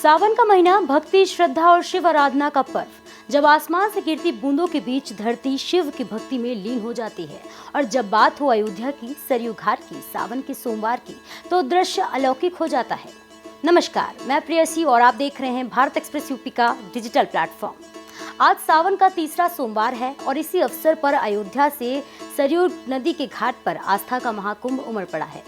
सावन का महीना भक्ति, श्रद्धा और शिव आराधना का पर्व, जब आसमान से गिरती बूंदों के बीच धरती शिव की भक्ति में लीन हो जाती है। और जब बात हो अयोध्या की सरयू घाट की सावन के सोमवार की, तो दृश्य अलौकिक हो जाता है। नमस्कार, मैं प्रियसी और आप देख रहे हैं भारत एक्सप्रेस यूपी का डिजिटल प्लेटफॉर्म। आज सावन का तीसरा सोमवार है और इसी अवसर पर अयोध्या से सरयू नदी के घाट पर आस्था का महाकुंभ उमड़ पड़ा है।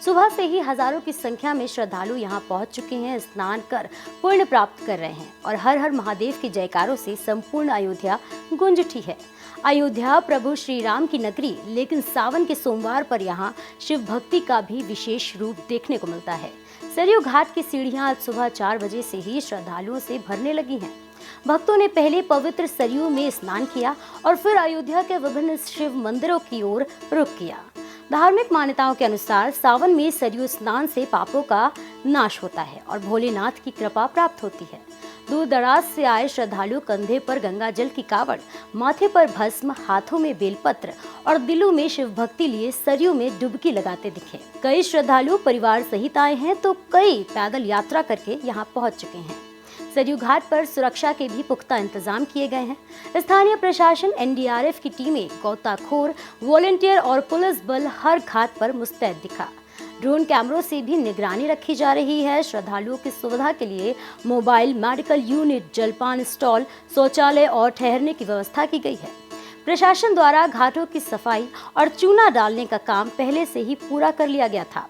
सुबह से ही हजारों की संख्या में श्रद्धालु यहां पहुंच चुके हैं, स्नान कर पुण्य प्राप्त कर रहे हैं और हर हर महादेव के जयकारों से संपूर्ण अयोध्या गूंज उठी है। अयोध्या प्रभु श्री राम की नगरी, लेकिन सावन के सोमवार पर यहां शिव भक्ति का भी विशेष रूप देखने को मिलता है। सरयू घाट की सीढ़ियां आज सुबह 4 बजे से ही श्रद्धालुओं से भरने लगी हैं। भक्तों ने पहले पवित्र सरयू में स्नान किया और फिर अयोध्या के विभिन्न शिव मंदिरों की ओर रुख किया। धार्मिक मान्यताओं के अनुसार सावन में सरयू स्नान से पापों का नाश होता है और भोलेनाथ की कृपा प्राप्त होती है। दूर दराज से आए श्रद्धालु कंधे पर गंगा जल की कावड़, माथे पर भस्म, हाथों में बेलपत्र और दिलों में शिव भक्ति लिए सरयू में डुबकी लगाते दिखे। कई श्रद्धालु परिवार सहित आए हैं तो कई पैदल यात्रा करके यहाँ पहुँच चुके हैं। सरयू घाट पर सुरक्षा के भी पुख्ता इंतजाम किए गए हैं। स्थानीय प्रशासन, एनडीआरएफ की टीमें, गोताखोर, वॉलंटियर और पुलिस बल हर घाट पर मुस्तैद दिखा। ड्रोन कैमरों से भी निगरानी रखी जा रही है। श्रद्धालुओं की सुविधा के लिए मोबाइल मेडिकल यूनिट, जलपान स्टॉल, शौचालय और ठहरने की व्यवस्था की गई है। प्रशासन द्वारा घाटों की सफाई और चूना डालने का काम पहले से ही पूरा कर लिया गया था।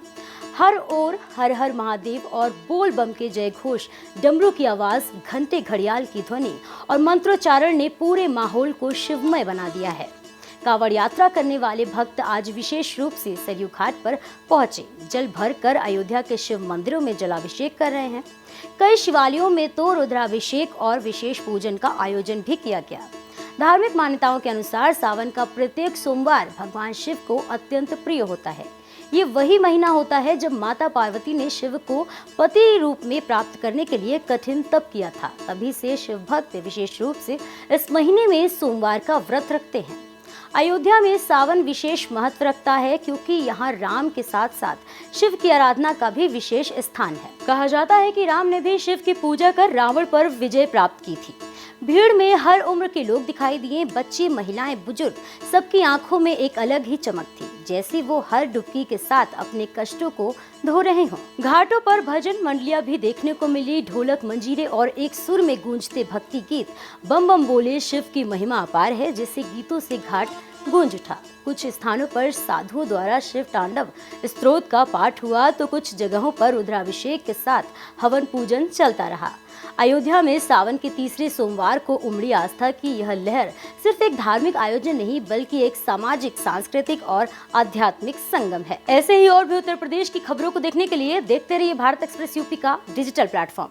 हर ओर हर हर महादेव और बोल बम के जय घोष, डमरू की आवाज, घंटे घड़ियाल की ध्वनि और मंत्रोच्चारण ने पूरे माहौल को शिवमय बना दिया है। कांवड़ यात्रा करने वाले भक्त आज विशेष रूप से सरयू घाट पर पहुंचे, जल भर कर अयोध्या के शिव मंदिरों में जलाभिषेक कर रहे हैं। कई शिवालयों में तो रुद्राभिषेक और विशेष पूजन का आयोजन भी किया गया। धार्मिक मान्यताओं के अनुसार सावन का प्रत्येक सोमवार भगवान शिव को अत्यंत प्रिय होता है। ये वही महीना होता है जब माता पार्वती ने शिव को पति रूप में प्राप्त करने के लिए कठिन तप किया था। तभी से शिव भक्त विशेष रूप से इस महीने में सोमवार का व्रत रखते हैं। अयोध्या में सावन विशेष महत्व रखता है क्योंकि यहाँ राम के साथ साथ शिव की आराधना का भी विशेष स्थान है। कहा जाता है कि राम ने भी शिव की पूजा कर रावण पर विजय प्राप्त की थी। भीड़ में हर उम्र के लोग दिखाई दिए, बच्चे, महिलाएं, बुजुर्ग, सबकी आंखों में एक अलग ही चमक थी, जैसे वो हर डुबकी के साथ अपने कष्टों को धो रहे हों। घाटों पर भजन मंडलियां भी देखने को मिली। ढोलक, मंजीरे और एक सुर में गूंजते भक्ति गीत, बम बम बोले, शिव की महिमा अपार है, जैसे गीतों से घाट गूंज उठा। कुछ स्थानों पर साधुओं द्वारा शिव तांडव स्तोत्र का पाठ हुआ तो कुछ जगहों पर रुद्राभिषेक के साथ हवन पूजन चलता रहा। अयोध्या में सावन के तीसरे सोमवार को उमड़ी आस्था की यह लहर सिर्फ एक धार्मिक आयोजन नहीं, बल्कि एक सामाजिक, सांस्कृतिक और आध्यात्मिक संगम है। ऐसे ही और भी उत्तर प्रदेश की खबरों को देखने के लिए देखते रहिए भारत एक्सप्रेस यूपी का डिजिटल प्लेटफॉर्म।